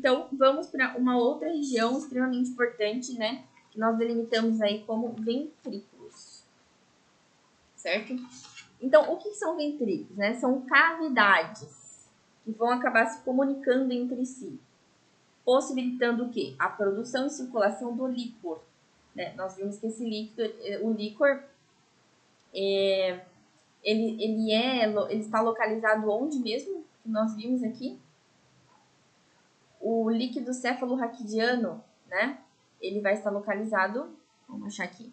Então, vamos para uma outra região extremamente importante, né? Que nós delimitamos aí como ventrículos, certo? Então, o que são ventrículos, né? São cavidades que vão acabar se comunicando entre si, possibilitando o quê? A produção e circulação do líquor, né? Nós vimos que esse líquido, o líquor, ele está localizado onde mesmo? Que nós vimos aqui? O líquido cefalorraquidiano, né? Ele vai estar localizado, vamos achar aqui.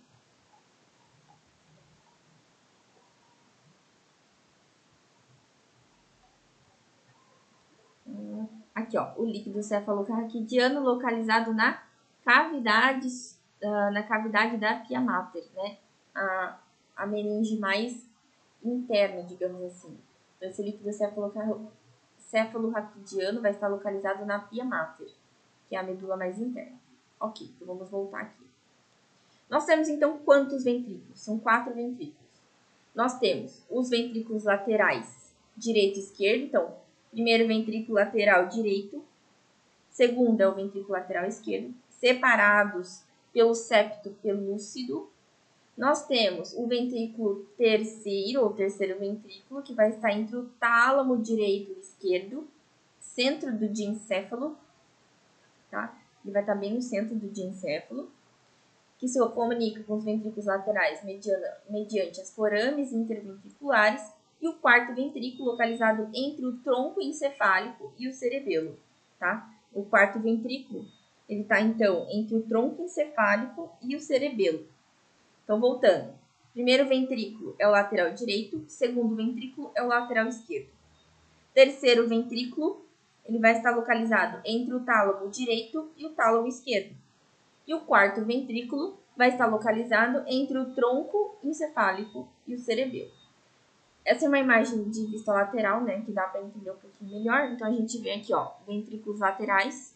Aqui, ó, o líquido cefalorraquidiano localizado na cavidade da pia mater, né? A meninge mais interna, digamos assim. Então, esse líquido cefalorraquidiano vai estar localizado na pia mater, que é a medula mais interna. Ok, então vamos voltar aqui. Nós temos, então, quantos ventrículos? São 4 ventrículos. Nós temos os ventrículos laterais, direito e esquerdo. Então, primeiro ventrículo lateral direito, segundo é o ventrículo lateral esquerdo, separados pelo septo pelúcido. Nós temos o ventrículo terceiro, ou terceiro ventrículo, que vai estar entre o tálamo direito e esquerdo, centro do diencéfalo, tá? Ele vai estar bem no centro do diencéfalo, que se comunica com os ventrículos laterais mediante as forames interventriculares, e o quarto ventrículo localizado entre o tronco encefálico e o cerebelo, tá? O quarto ventrículo, ele está, então, entre o tronco encefálico e o cerebelo. Então, voltando. Primeiro ventrículo é o lateral direito, segundo ventrículo é o lateral esquerdo. Terceiro ventrículo, ele vai estar localizado entre o tálamo direito e o tálamo esquerdo. E o quarto ventrículo vai estar localizado entre o tronco encefálico e o cerebelo. Essa é uma imagem de vista lateral, né, que dá para entender um pouquinho melhor. Então, a gente vê aqui, ó, ventrículos laterais,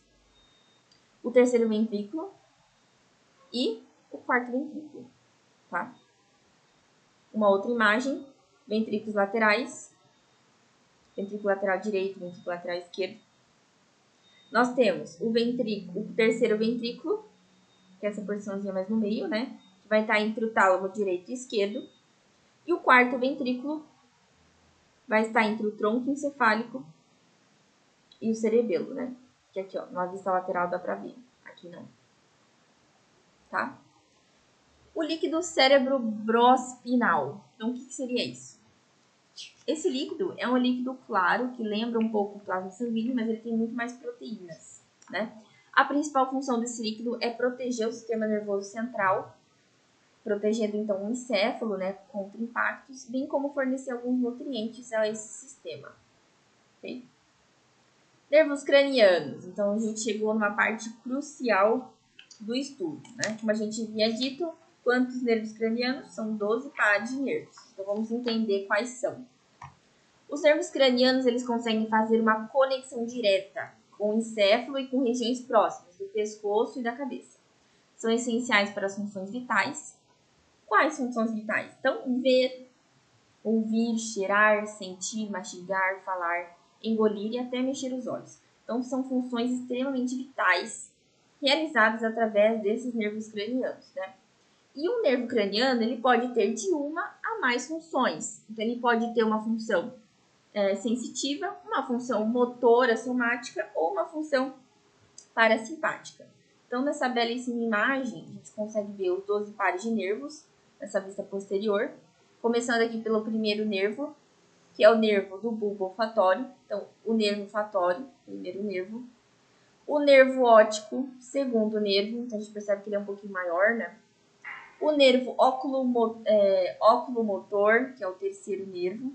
o terceiro ventrículo e o quarto ventrículo, tá? Uma outra imagem, ventrículos laterais, ventrículo lateral direito, ventrículo lateral esquerdo. Nós temos o terceiro ventrículo, que é essa porçãozinha mais no meio, né? Que vai estar entre o tálamo direito e esquerdo. E o quarto ventrículo vai estar entre o tronco encefálico e o cerebelo, né? Que aqui, ó, na vista lateral dá pra ver. Aqui não. Tá? O líquido cerebrospinal. Então, o que seria isso? Esse líquido é um líquido claro, que lembra um pouco o plasma sanguíneo, mas ele tem muito mais proteínas, né? A principal função desse líquido é proteger o sistema nervoso central, protegendo então o encéfalo, né, contra impactos, bem como fornecer alguns nutrientes a esse sistema. Okay? Nervos cranianos. Então, a gente chegou numa parte crucial do estudo, né? Como a gente havia dito, quantos nervos cranianos? São 12 pares de nervos. Então, vamos entender quais são. Os nervos cranianos, eles conseguem fazer uma conexão direta com o encéfalo e com regiões próximas do pescoço e da cabeça. São essenciais para as funções vitais. Quais funções vitais? Então, ver, ouvir, cheirar, sentir, mastigar, falar, engolir e até mexer os olhos. Então, são funções extremamente vitais realizadas através desses nervos cranianos, né? E um nervo craniano, ele pode ter de uma a mais funções. Então, ele pode ter uma função sensitiva, uma função motora somática ou uma função parasimpática. Então, nessa belíssima imagem, a gente consegue ver os 12 pares de nervos nessa vista posterior, começando aqui pelo primeiro nervo, que é o nervo do bulbo olfatório. Então, o nervo olfatório, primeiro nervo. O nervo óptico, segundo nervo. Então, a gente percebe que ele é um pouquinho maior, né? O nervo oculomotor, que é o terceiro nervo.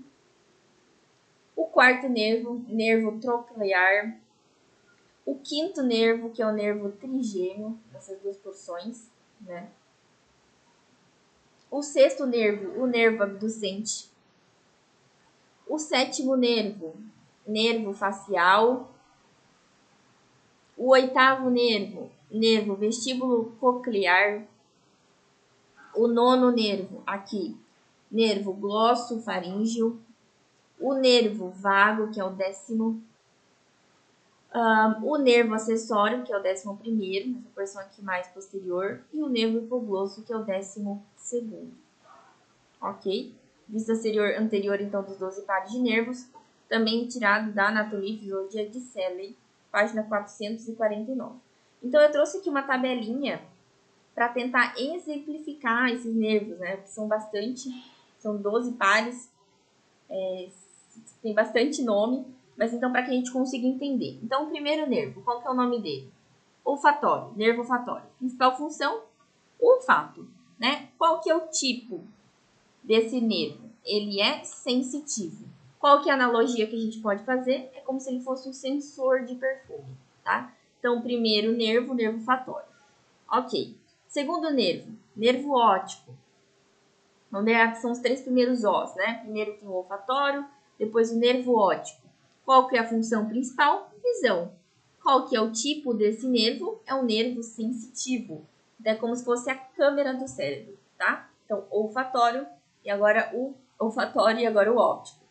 O quarto nervo, nervo troclear. O quinto nervo, que é o nervo trigêmeo, essas duas porções, né? O sexto nervo, o nervo abducente. O sétimo nervo, nervo facial. O oitavo nervo, nervo vestíbulo coclear. O nono nervo, aqui, nervo glossofaríngeo. O nervo vago, que é o 10º. O nervo acessório, que é o 11º, nessa porção aqui mais posterior, e o nervo hipoglosso, que é o 12º. Ok? Vista anterior, então, dos 12 pares de nervos, também tirado da Anatomia e Fisiologia de Shelley, página 449. Então, eu trouxe aqui uma tabelinha para tentar exemplificar esses nervos, né? Que são bastante, são 12 pares, tem bastante nome, mas então para que a gente consiga entender. Então, o primeiro nervo, qual que é o nome dele? Olfatório, nervo olfatório. Principal função, o olfato, né? Qual que é o tipo desse nervo? Ele é sensitivo. Qual que é a analogia que a gente pode fazer? É como se ele fosse um sensor de perfume, tá? Então, primeiro nervo, nervo olfatório. Ok. Segundo nervo, nervo óptico. Onde são os 3 primeiros os, né? Primeiro tem o olfatório, depois o nervo óptico. Qual que é a função principal? Visão. Qual que é o tipo desse nervo? É um nervo sensitivo. É como se fosse a câmera do cérebro, tá? Então, olfatório e agora o olfatório e agora o óptico.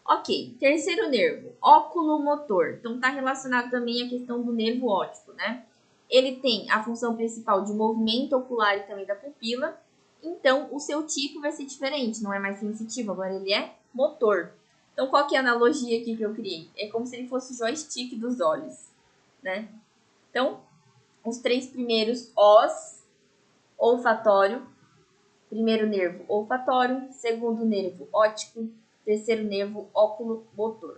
Ok, terceiro nervo, oculomotor. Então, está relacionado também à questão do nervo óptico, né? Ele tem a função principal de movimento ocular e também da pupila. Então, o seu tipo vai ser diferente, não é mais sensitivo, agora ele é motor. Então, qual que é a analogia aqui que eu criei? É como se ele fosse o joystick dos olhos, né? Então, os 3 primeiros os, olfatório, primeiro nervo olfatório, segundo nervo óptico, terceiro nervo oculomotor.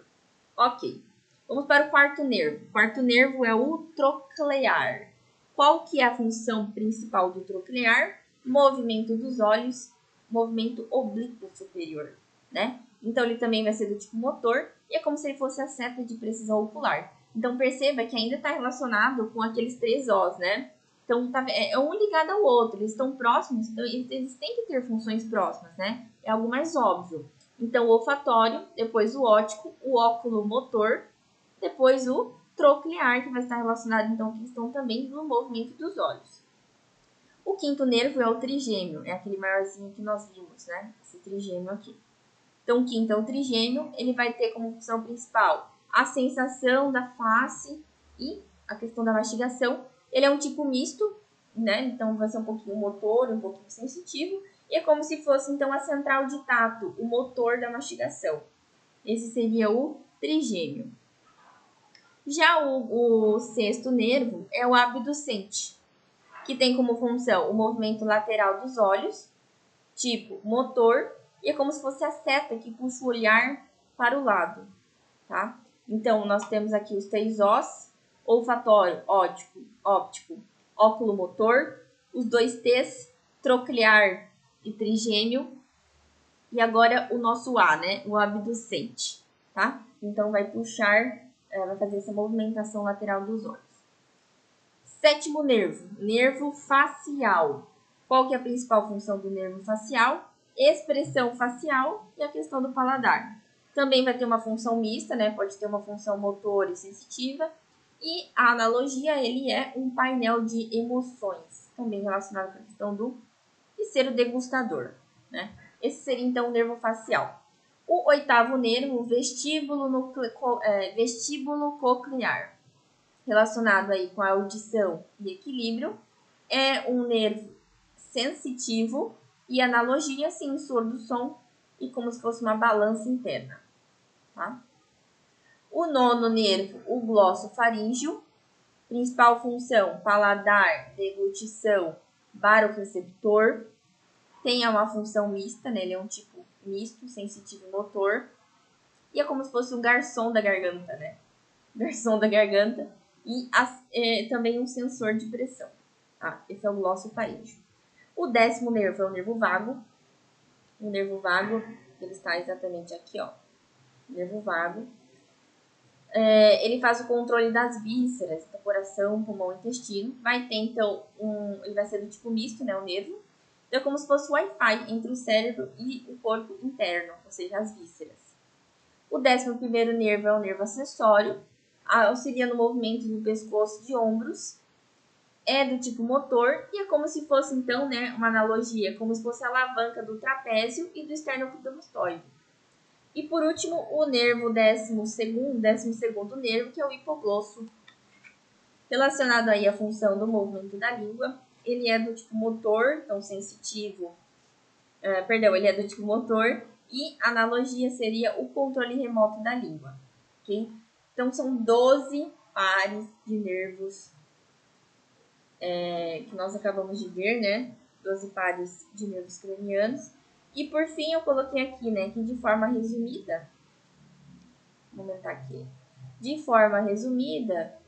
Ok. Vamos para o quarto nervo. O quarto nervo é o troclear. Qual que é a função principal do troclear? Movimento dos olhos, movimento oblíquo superior, né? Então, ele também vai ser do tipo motor e é como se ele fosse a seta de precisão ocular. Então, perceba que ainda está relacionado com aqueles 3 os, né? Então, é um ligado ao outro, eles estão próximos, então eles têm que ter funções próximas, né? É algo mais óbvio. Então, o olfatório, depois o óptico, o oculomotor, depois o troclear, que vai estar relacionado, então, à questão também do movimento dos olhos. O quinto nervo é o trigêmeo, é aquele maiorzinho que nós vimos, né? Esse trigêmeo aqui. Então, o quinto é o trigêmeo, ele vai ter como função principal a sensação da face e a questão da mastigação. Ele é um tipo misto, né? Então, vai ser um pouquinho motor, um pouquinho sensitivo. E é como se fosse, então, a central de tato, o motor da mastigação. Esse seria o trigêmeo. Já o sexto nervo é o abducente, que tem como função o movimento lateral dos olhos, tipo motor, e é como se fosse a seta que puxa o olhar para o lado, tá? Então, nós temos aqui os 3 os, olfatório, óptico, oculomotor, os 2 T's, troclear e trigêmeo, e agora o nosso A, né? O abducente, tá? Então, vai puxar, vai fazer essa movimentação lateral dos olhos. Sétimo nervo, nervo facial. Qual que é a principal função do nervo facial? Expressão facial e a questão do paladar. Também vai ter uma função mista, né? Pode ter uma função motor e sensitiva. E a analogia, ele é um painel de emoções, também relacionado com a questão de ser o degustador, né? Esse seria, então, o nervo facial. O oitavo nervo, o vestíbulo coclear, relacionado aí com a audição e equilíbrio, é um nervo sensitivo e analogia, sensor do som e como se fosse uma balança interna, tá? O nono nervo, o glossofaríngeo, principal função, paladar, deglutição, baroreceptor, tem uma função mista, né? Ele é um tipo misto, sensitivo e motor, e é como se fosse o garçom da garganta, né? Garçom da garganta, e também um sensor de pressão. Tá? Esse é o glossofaríngeo. O décimo nervo é o nervo vago. O nervo vago, ele está exatamente aqui, ó. Nervo vago. Ele faz o controle das vísceras, do coração, pulmão e intestino. Vai ter, então, ele vai ser do tipo misto, né, o nervo. Então, é como se fosse o Wi-Fi entre o cérebro e o corpo interno, ou seja, as vísceras. O 11º nervo é o nervo acessório, auxilia no movimento do pescoço e de ombros, é do tipo motor e é como se fosse, então, né, uma analogia, como se fosse a alavanca do trapézio e do esternocleidomastoide. E por último, o nervo 12º nervo, que é o hipoglosso, relacionado aí à função do movimento da língua. Ele é do tipo motor, então sensitivo, ele é do tipo motor, e analogia seria o controle remoto da língua, ok? Então são 12 pares de nervos que nós acabamos de ver, né? 12 pares de nervos cranianos. E por fim eu coloquei aqui, né, que de forma resumida, vou aumentar aqui, de forma resumida,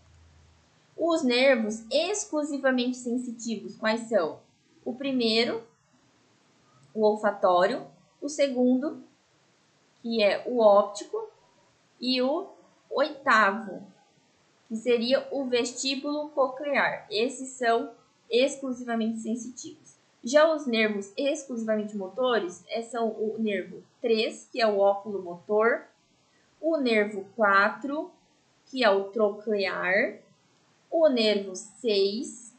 os nervos exclusivamente sensitivos, quais são? O primeiro, o olfatório, o segundo, que é o óptico, e o oitavo, que seria o vestíbulo coclear. Esses são exclusivamente sensitivos. Já os nervos exclusivamente motores são o nervo 3, que é o óculo motor, o nervo 4, que é o troclear, o nervo 6,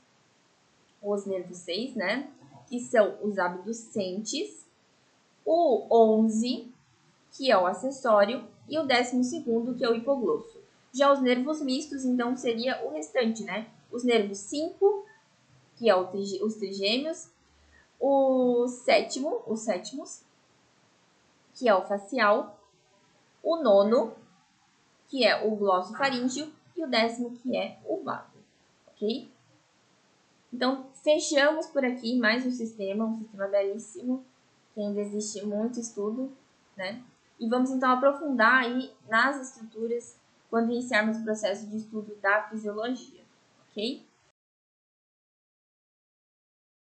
os nervos 6, né? Que são os abducentes, o 11, que é o acessório, e o 12º, que é o hipoglosso. Já os nervos mistos, então, seria o restante, né? Os nervos 5, que é os trigêmeos, os sétimos, que é o facial, o 9º, que é o glossofaríngeo, e o 10º, que é o vago, ok? Então, fechamos por aqui mais um sistema belíssimo, que ainda existe muito estudo, né? E vamos então aprofundar aí nas estruturas quando iniciarmos o processo de estudo da fisiologia, ok?